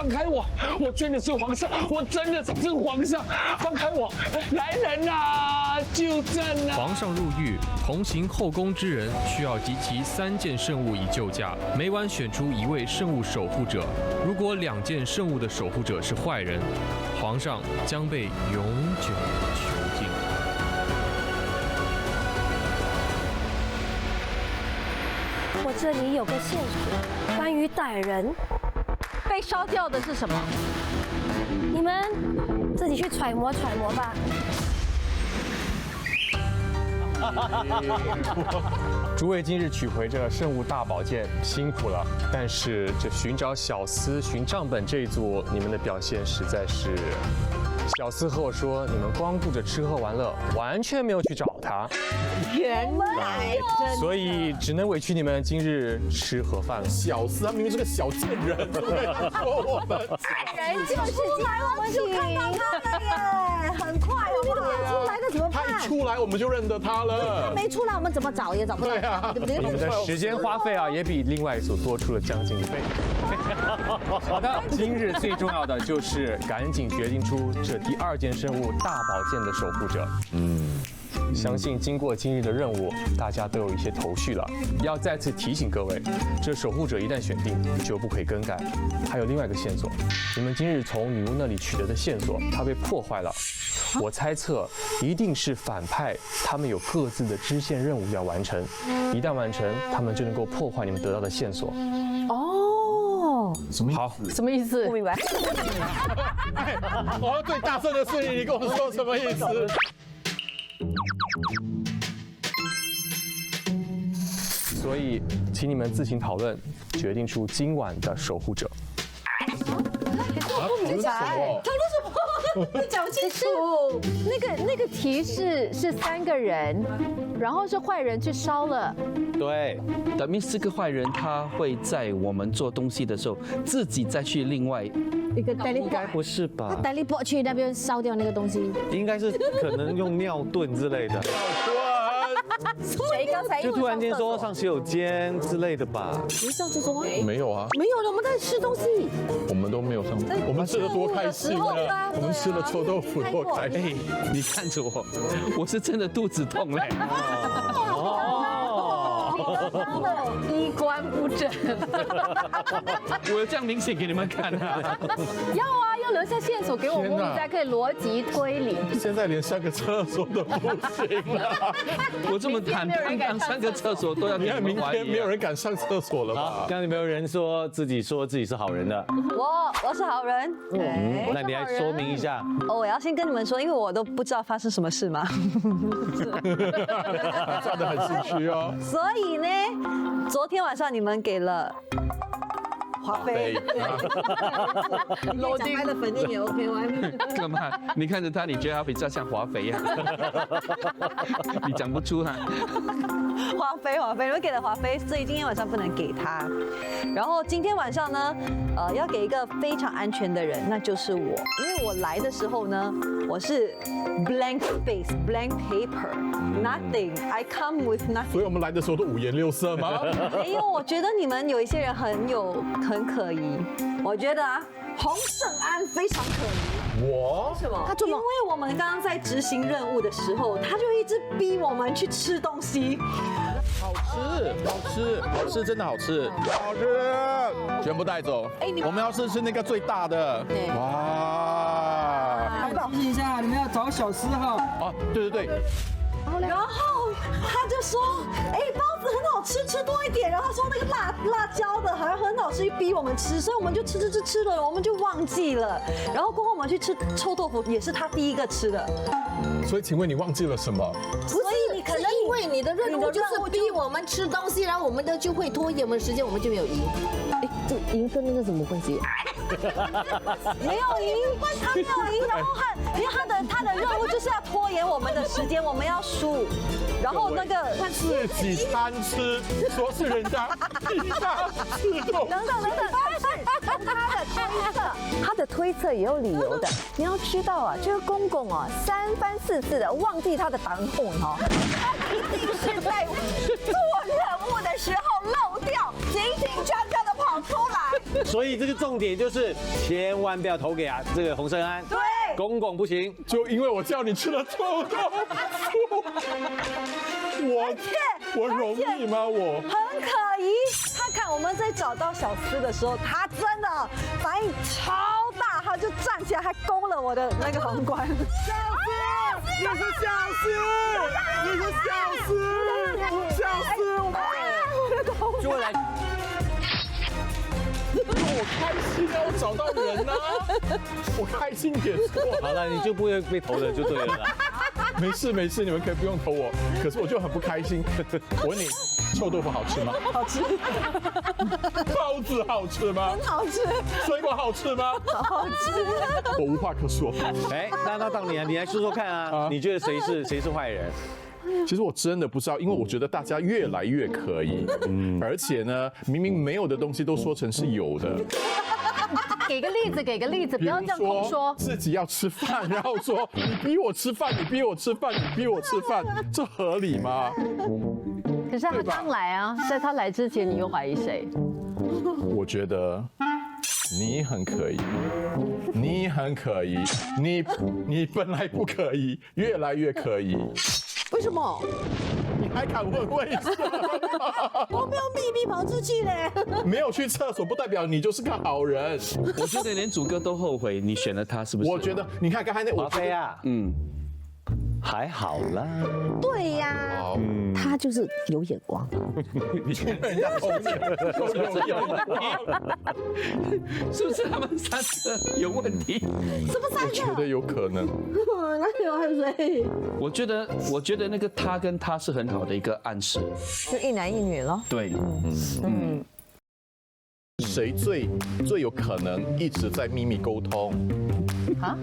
放开我！我真的是皇上，我真的是皇上，放开我！来人呐，救朕啊！皇上入狱，同行后宫之人需要集齐3件圣物以救驾，每晚选出1位圣物守护者。如果2件圣物的守护者是坏人，皇上将被永久囚禁。我这里有个线索，关于歹人，被烧掉的是什么？你们自己去揣摩揣摩吧。诸位今日取回这圣物大宝剑，辛苦了。但是这寻找小厮、寻账本这一组，你们的表现实在是……小厮和我说，你们光顾着吃喝玩乐，完全没有去找他。原来所以只能委屈你们今日吃盒饭了。小厮他明明是个小贱人，说我们人就是出来我们就看到他了耶，很快好不好？出来的怎么他办？一出来我们就认得他了。没出来，我们怎么找也找不到对啊，对不对？你们的时间花费啊，也比另外一组多出了将近1倍。好的，今日最重要的就是赶紧决定出这第2件圣物大宝剑的守护者。相信经过今日的任务，大家都有一些头绪了。要再次提醒各位，这守护者一旦选定，就不可以更改。还有另外一个线索，你们今日从女巫那里取得的线索，它被破坏了。我猜测一定是反派，他们有各自的支线任务要完成。一旦完成，他们就能够破坏你们得到的线索。哦，好，什么意思？不明白。我要最大声的声音，你跟我说什么意思？所以请你们自行讨论，决定出今晚的守护者。讨论什么？讲清楚。那个提示是3个人，然后是坏人去烧了。对，等于这个坏人他会在我们做东西的时候，自己再去另外。一个应该不是吧？带力波去那边烧掉那个东西，应该是可能用尿遁之类的，谁刚才就突然间说上洗手间之类的吧。你上厕所吗？没有啊，没有了，我们在吃东西。我们都没有上，我们吃的多开心啊！我们吃了臭豆腐多开心。你看着我，我是真的肚子痛嘞。衣冠不整。我有这样明显给你们看啊？要留下线索给我们，我们才可以逻辑推理。现在连上个厕所都不行了。我这么坦荡，上个厕所都要你看明天没有人。人敢上厕所了吧？刚刚有没有人说自己是好人的？我是好人。那你来说明一下。我要先跟你们说，因为我都不知道发生什么事嘛。抓得很兴趣哦。所以呢，昨天晚上你们给了华妃，楼顶拍的粉印也 OK， 我还没。干嘛？你看着他，你觉得他比较像华妃呀？你讲不出哈。华妃，你们给了华妃，所以今天晚上不能给她。然后今天晚上呢，要给一个非常安全的人，那就是我，因为我来的时候呢，我是 blank face, blank paper, nothing. I come with 所 nothing. 以我们来的时候都5颜6色吗？没有，我觉得你们有一些人很可疑。我觉得啊，洪胜安非常可疑。我什么？因为我们刚刚在执行任务的时候，他就一直逼我们去吃东西。好吃，真的好吃，全部带走。我们要吃那个最大的。哇！提醒一下，你们要找小厮哈。哦，对。然后他就说，包子很好吃，吃多一点。然后他说那个辣椒的好像很好吃，逼我们吃，所以我们就吃了，我们就忘记了。然后过后我们去吃臭豆腐，也是他第一个吃的。所以请问你忘记了什么？所以你可能因为你的任务就是逼我们吃东西，然后我们就会拖延我们时间，我们就没有赢。这赢跟那个什么关系？没有赢，他没有赢，然后因为他的任务就是要拖延我们的时间，我们要输。然后那个自己贪吃，说是人家逼他吃肉。等，他的推测也有理由的。你要知道啊，这个公公啊，3番4次的忘记他的档案哈，他一定是在做任务的时候漏掉，紧紧张张的跑出来。所以这个重点就是千万不要投给这个洪胜安。对，公公不行，就因为我叫你吃了臭豆腐，我容易吗？我很可疑。他看我们在找到小司的时候，他真的反应超大，他就站起来还勾了我的那个皇冠。小司，你是小司，你是小司，小司，我的头就会来。我开心啊！我找到人啦、我开心也错。好了，你就不会被投的就对了啦。没事没事，你们可以不用投我，可是我就很不开心。我问你，臭豆腐好吃吗？好吃。包子好吃吗？很好吃。水果好吃吗？好吃。我无话可说。哎，那到你啊，你来说说看啊，你觉得谁是坏人？其实我真的不知道，因为我觉得大家越来越可疑，而且呢，明明没有的东西都说成是有的。给个例子，不要这样空说。自己要吃饭，然后说你逼我吃饭，你逼我吃饭，你逼我吃饭，这合理吗？可是他刚来啊，在他来之前，你又怀疑谁？我觉得你很可疑，你很可疑，你本来不可疑，越来越可疑。为什么？你还敢问为什么？我没有秘密跑出去嘞。没有去厕所不代表你就是个好人。我觉得连祖哥都后悔你选了他，是不是？我觉得，你看刚才那华妃啊，还好啦。对呀，他就是有眼光。你去人家偷钱，都有眼光，是不是他们三个有问题？什么三个？我觉得有可能。哪有还谁？我觉得那个他跟他是很好的一个暗示，就一男一女了。对，谁最有可能一直在秘密沟通？啊？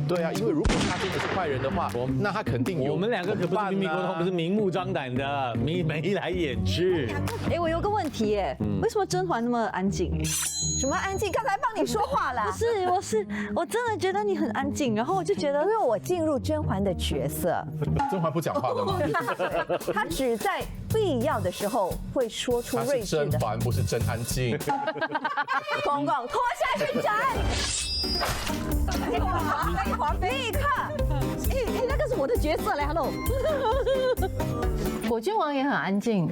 对啊，因为如果他真的是坏人的话，那他肯定有。我们两个可不是秘密沟通，不是明目张胆的，眉来眼去。哎，我有个问题耶，为什么甄嬛那么安静？什么安静？刚才帮你说话了。不是，我真的觉得你很安静，然后我就觉得，因为我进入甄嬛的角色，甄嬛不讲话的吗？她只在必要的时候会说出她是睿智的。甄嬛，不是真安静。公公脱下去斩！华妃，立刻！哎，那个是我的角色嘞 ，Hello。果郡王也很安静。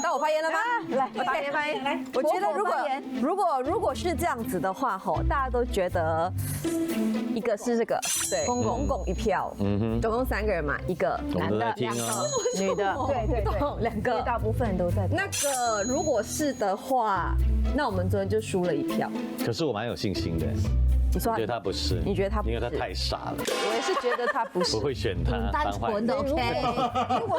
到我发言了吗？来，发言。来，我觉得如果是这样子的话，大家都觉得一个是这个，对，公公一票，总共3个人嘛，一个男的，2个女的，对，2个，大部分都在。那个如果是的话，那我们昨天就输了1票。可是我蛮有信心的。你说我觉得他不是，你觉得他不是？因为他太傻了。我也是觉得他不是，不会选他。单纯的 OK。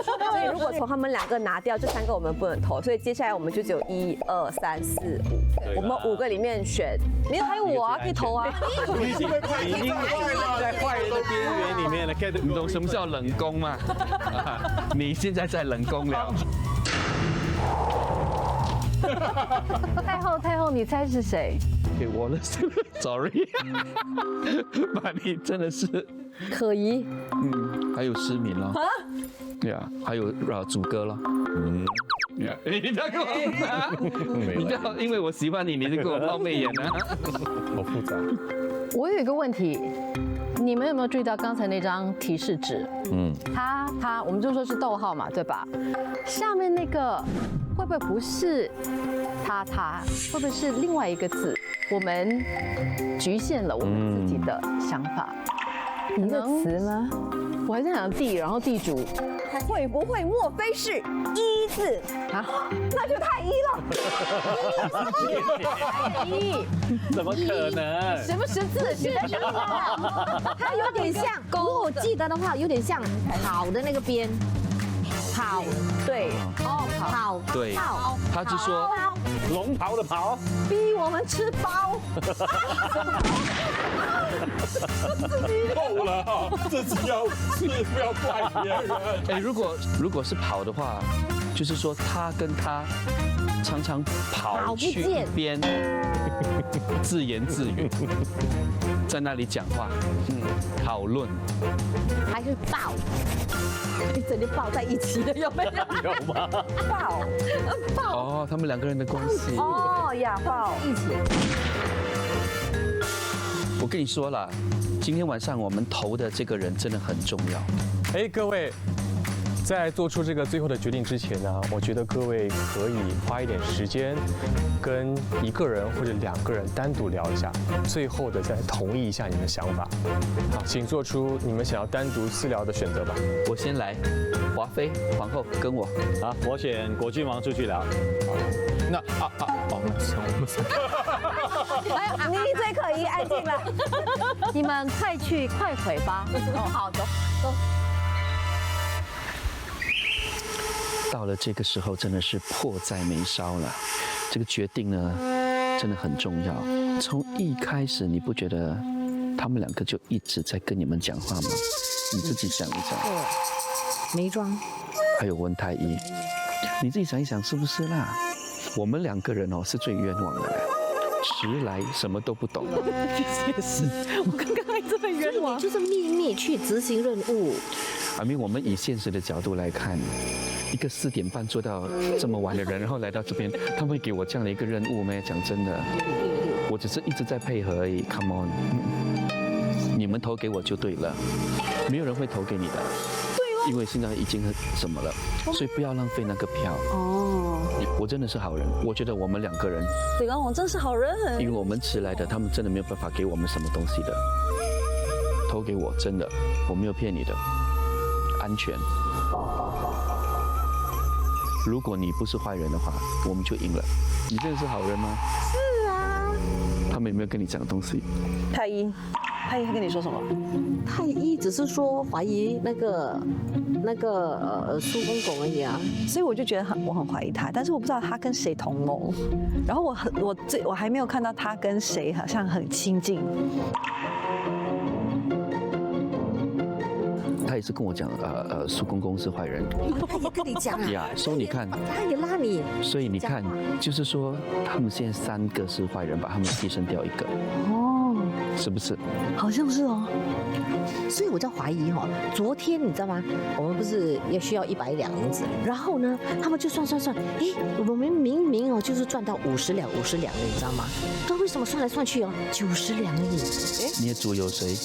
所以如果从他们2个拿掉，这3个我们不能投，所以接下来我们就只有1、2、3、4、5，我们5个里面选，没有还有我啊，可以投啊。你已经在坏人的边缘里面了，你懂什么叫冷宫吗？你现在在冷宫了。太后，你猜是谁？给我了，sorry，把你真的是可疑，还有失明了，对啊，还有祖哥了，你不要跟我拿，你不要因为我喜欢你，你就给我冒昧眼啊，好复杂。我有一个问题，你们有没有注意到刚才那张提示纸？他，我们就说是逗号嘛，对吧？下面那个会不会不是他，会不会是另外一个字？我们局限了我们自己的想法。一个词吗？我还在想地，然后地主。会不会莫非是一字啊？那就太一了。一？怎么可能？什么10字？你在想想，它有点像，如果我记得的话，有点像跑的那个边。跑，对，跑，对，他就说龙袍的袍，逼我们吃包。够了，自己要吃，不要怪别人。哎，如果是跑的话，就是说他跟他常常跑去一边，自言自语。在那里讲话，讨论，还是抱？一整天抱在一起的有没有？有吗？抱，抱。哦，他们两个人的关系。哦呀，抱一起。我跟你说了，今天晚上我们投的这个人真的很重要。哎，各位，在做出这个最后的决定之前呢，我觉得各位可以花一点时间，跟一个人或者2个人单独聊一下，最后的再同意一下你们的想法。好，请做出你们想要单独私聊的选择吧。我先来，华妃皇后跟我。好，我选果郡王出去聊。那那是我们3个。你最可疑，安静了。你们快去快回吧。哦，好，走走。到了这个时候，真的是迫在眉梢了。这个决定呢，真的很重要。从一开始，你不觉得他们2个就一直在跟你们讲话吗？你自己想一想。眉庄，还有温太医，你自己想一想，是不是啦？我们2个人哦是最冤枉的，迟来什么都不懂。也是，我刚刚还这么冤枉。你就是秘密去执行任务。阿明，我们以现实的角度来看，一个4点半做到这么晚的人，然后来到这边，他们会给我这样的一个任务吗？讲真的，我只是一直在配合而已。Come on， 你们投给我就对了，没有人会投给你的。因为现在已经什么了，所以不要浪费那个票。哦，我真的是好人，我觉得我们2个人，对，我真是好人。因为我们迟来的，他们真的没有办法给我们什么东西的。投给我，真的，我没有骗你的，安全。如果你不是坏人的话，我们就赢了。你真的是好人吗？是啊。他们有没有跟你讲东西？太医他跟你说什么？太医只是说怀疑那个苏公公而已啊，所以我就觉得我很怀疑他，但是我不知道他跟谁同谋，然后我还没有看到他跟谁好像很亲近。他也是跟我讲，苏公公是坏人。他也跟你讲啊？呀，所以你看，他也拉你。所以你看，就是说他们现在3个是坏人，把他们牺牲掉1个。哦，是不是？好像是哦。所以我在怀疑哈，昨天你知道吗？我们不是也需要100两银子，然后呢，他们就算，哎，我们明明哦就是赚到50两的，你知道吗？那为什么算来算去哦90两而已？哎，你的组有谁？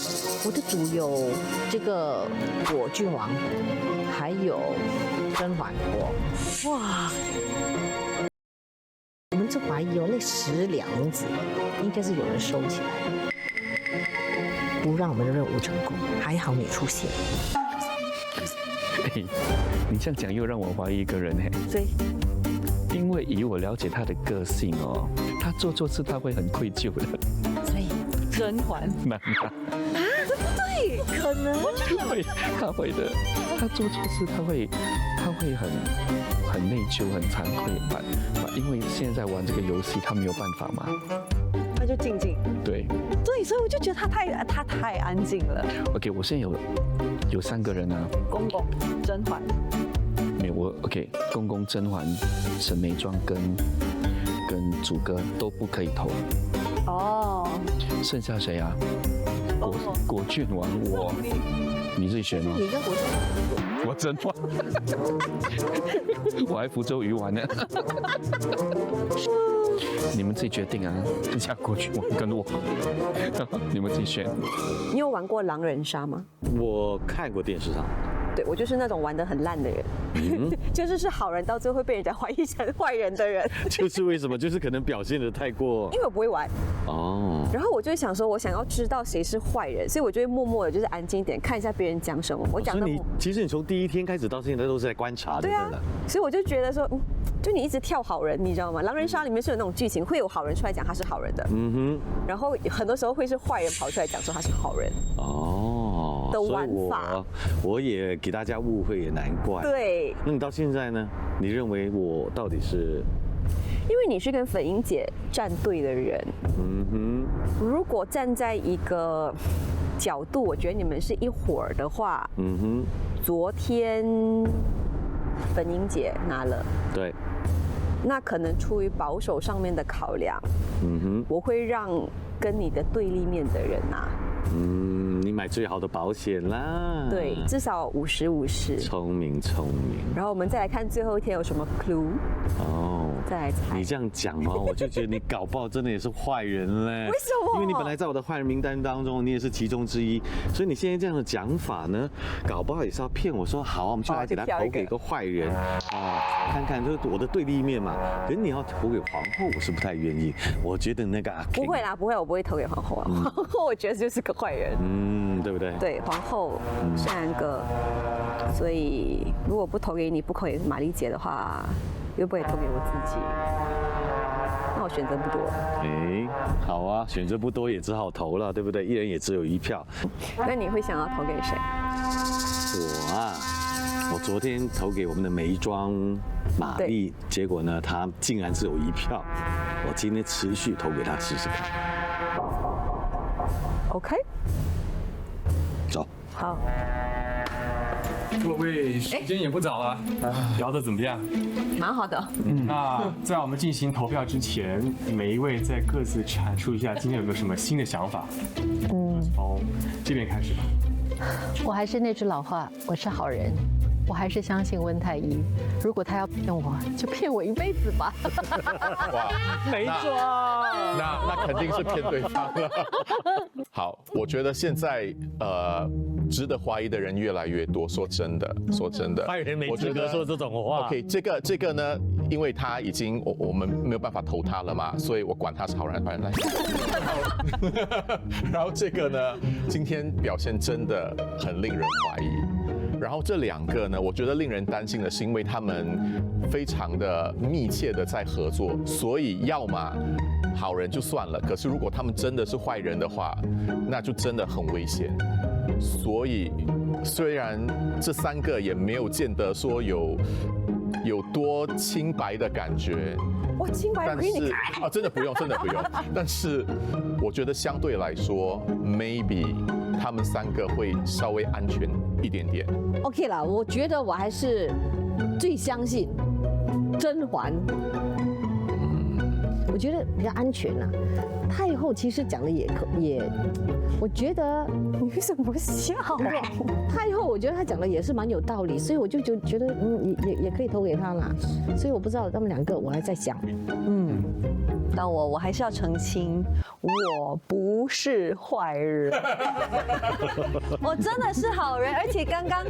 我的组有这个果郡王，还有甄嬛国。哇！我们就怀疑哦，那10两银子应该是有人收起来，不让我们的任务成功。还好你出现。你这样讲又让我怀疑一个人哎。所以，因为以我了解他的个性哦，他做错事他会很愧疚的。所以甄嬛。难道？啊，对不对？可能。他会的，他做错事他会很内疚、很惭愧吧？因为现在玩这个游戏，他没有办法嘛。他就静。对，所以我就觉得他太安静了。OK， 我现在有3个人啊。公公、甄嬛。没有我 OK， 公公、甄嬛、沈眉庄跟祖哥都不可以投。哦。剩下谁啊？果郡王我，你自己选哦。你跟果郡王。我甄嬛。我还福州鱼丸呢。你们自己决定啊，下果郡王跟我，你们自己选。你有玩过狼人杀吗？我看过电视上。对，我就是那种玩得很烂的人，就是好人到最后会被人家怀疑成坏人的人。就是为什么？就是可能表现得太过。因为我不会玩。哦。然后我就会想说，我想要知道谁是坏人，所以我就会默默的，就是安静一点，看一下别人讲什么。我讲的。其实你从第1天开始到现在都是在观察的。对啊。所以我就觉得说，就你一直跳好人，你知道吗？狼人杀里面是有那种剧情，会有好人出来讲他是好人的。然后很多时候会是坏人跑出来讲说他是好人。哦。的玩法。我也给大家误会也难怪。对。那你到现在呢？你认为我到底是？因为你是跟粉英姐站队的人。如果站在一个角度，我觉得你们是一伙儿的话。昨天粉英姐拿了。对。那可能出于保守上面的考量，我会让跟你的对立面的人啊。你买最好的保险啦。对，至少50-50。聪明。然后我们再来看最后一天有什么 clue。哦，再来猜。你这样讲哦，我就觉得你搞不好真的也是坏人嘞。为什么？因为你本来在我的坏人名单当中，你也是其中之一，所以你现在这样的讲法呢，搞不好也是要骗我说好，我们就来给他投给一个坏人啊，看看就是我的对立面嘛。可是你要投给皇后，我是不太愿意。我觉得那个不会啦，不会，我不会投给皇后啊。皇后我觉得就是个坏人。对不对？对，皇后3个，所以如果不投给你，不投给玛丽姐的话，又不会投给我自己。那我选择不多。好啊，选择不多也只好投了，对不对？一人也只有1票。那你会想要投给谁？我昨天投给我们的眉庄玛丽，结果呢，她竟然只有1票。我今天持续投给她试试看。OK。走。好。各位，时间也不早了，聊得怎么样？蛮好的。那在我们进行投票之前，每一位再各自阐述一下今天有没有什么新的想法。从这边开始吧。我还是那句老话，我是好人。我还是相信温太医，如果他要骗我，就骗我一辈子吧。哇，没错，那肯定是骗对方了。好，我觉得现在值得怀疑的人越来越多。说真的，坏人没资格说这种话。OK， 这个呢，因为他已经我们没有办法投他了嘛，所以我管他是好人坏人来。然后这个呢，今天表现真的很令人怀疑。然后这2个呢，我觉得令人担心的是，因为他们非常的密切的在合作，所以要么好人就算了，可是如果他们真的是坏人的话，那就真的很危险。所以虽然这3个也没有见得说有多清白的感觉。我清白，但是真的不用。但是我觉得相对来说 ，maybe 他们3个会稍微安全一点点。OK 啦，我觉得我还是最相信甄嬛。我觉得比较安全啦。太后其实讲的也，我觉得你为什么笑啊？太后我觉得她讲的也是蛮有道理，所以我就觉得也可以投给她啦。所以我不知道他们2个，我还在想。但我还是要澄清，我不是坏人，我真的是好人。而且刚刚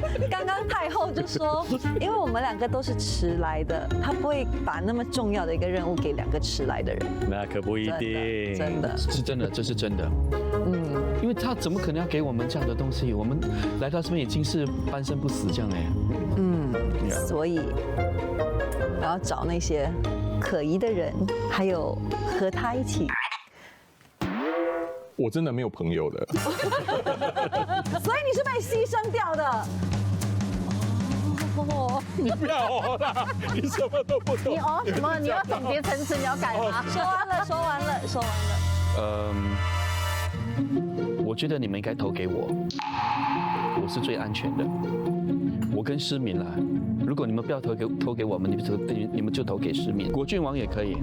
太后就说，因为我们2个都是迟来的，她不会把那么重要的一个任务给2个迟来的人。那可不一定，真的是真的，这是真的。因为他怎么可能要给我们这样的东西？我们来到这边已经是半生不死这样哎。所以我要找那些可疑的人，还有和他一起。我真的没有朋友的。所以你是被牺牲掉的。你不要哦啦，你什么都不懂。你哦什么？你要总结层次，你要改吗？说完了。我觉得你们应该投给我，我是最安全的。我跟诗敏啦，如果你们不要投给我们，你们就投给诗敏。果郡王也可以，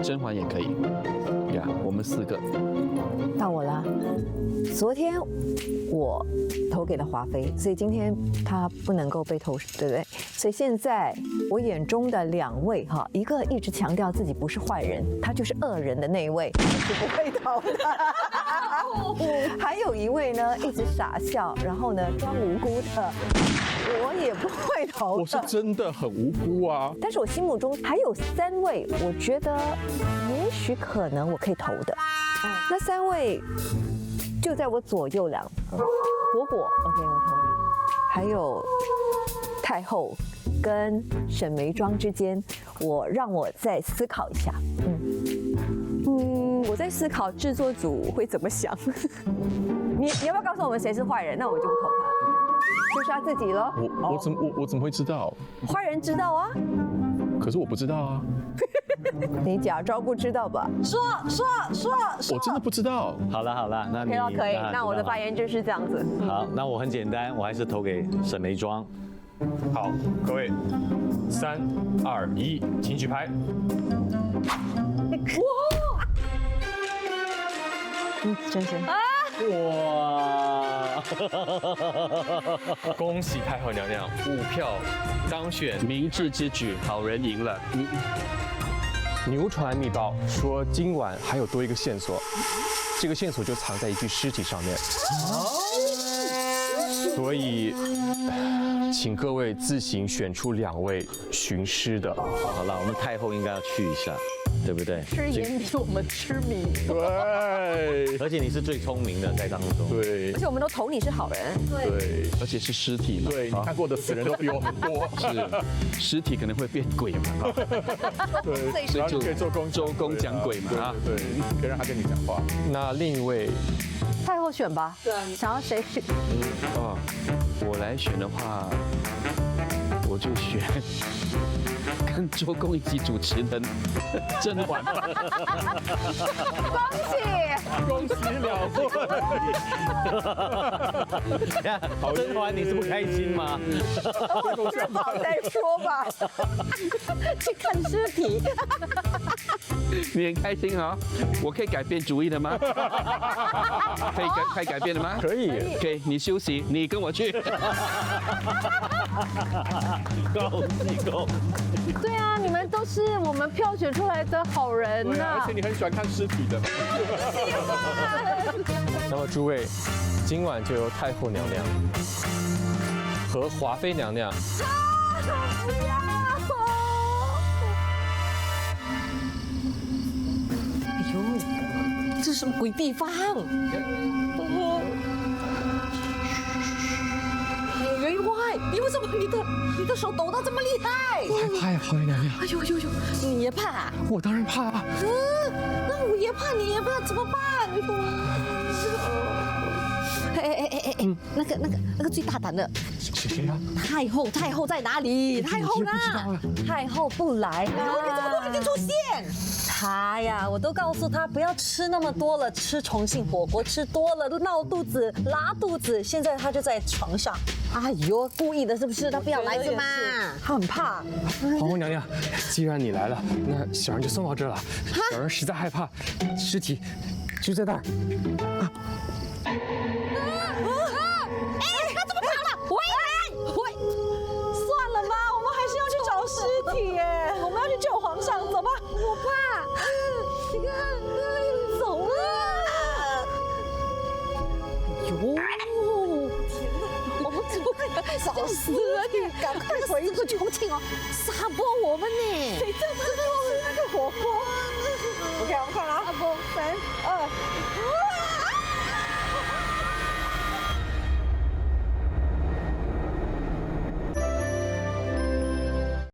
甄嬛也可以，呀，我们4个。到我了。昨天我投给了华妃，所以今天她不能够被投，对不对？所以现在我眼中的2位哈，一个一直强调自己不是坏人，他就是恶人的那一位，是不会投的。还有一位呢，一直傻笑，然后呢装无辜的，我也不会投的。我是真的很无辜啊。但是我心目中还有3位，我觉得也许可能我可以投的。那3位就在我左右两，果，OK， 我同意。还有太后跟沈眉庄之间，让我再思考一下。我在思考制作组会怎么想。你要不要告诉我们谁是坏人？那我就不投他，就是他自己了。我怎么会知道？坏人知道啊。可是我不知道啊。你假装不知道吧？说，我真的不知道。好了，那你可以，那我的发言就是这样子。好，那我很简单，我还是投给沈眉庄。好，各位，3、2、1，请举牌。真是哇！恭喜太后娘娘5票当选，明智之举，好人赢了。牛传密报说今晚还有多一个线索，这个线索就藏在一具尸体上面。所以，请各位自行选出2位寻尸的。好了，我们太后应该要去一下，对不对？吃盐比我们吃米。对，而且你是最聪明的在当中。对而且我们都投你是好人。对，而且是尸体嘛。对，你看过的死人都比我很多。是，尸体可能会变鬼嘛。对，所以就可以做公周公讲鬼嘛啊。对，可以让他跟你讲话。那另一位太后选吧。对，想要谁选？哦，我来选的话，我就选跟周公一起主持的甄嬛。恭喜了不好，甄嬛你是不开心吗？吃饱再说吧。去看尸体。你很开心啊、我可以改变主意的吗？可以改变的吗？可以。OK， 你休息，你跟我去。恭喜！对啊，你们都是我们票选出来的好人对，呐而且。你很喜欢看尸体的。那么诸位，今晚就由太后娘娘和华妃娘娘哎呦，这是什么鬼地方？员外，你为什么你的手抖到这么厉害？我害怕呀，华妃娘娘。哎呦呦呦，你也怕啊？我当然怕啊。那我也怕，你也怕，怎么办？那个最大胆的谁呀？太后在哪里？太后呢？太后不来你怎么都没出现？她呀，我都告诉她不要吃那么多了，吃重庆火锅吃多了闹肚子、拉肚子。现在她就在床上。哎呦，故意的是不是？她不要来是吗？她很怕。皇后娘娘，既然你来了，那小人就送到这了。小人实在害怕，尸体就在那儿。他怎么跑了？喂！算了吧，我们还是要去找尸体耶，我们要去救皇上，走吧。我怕，你看，走了。哟，我们怎么找死了你？赶快回这个重庆哦，撒播我们呢！谁这么吃那个火锅？OK， 我们看了啊，3、2。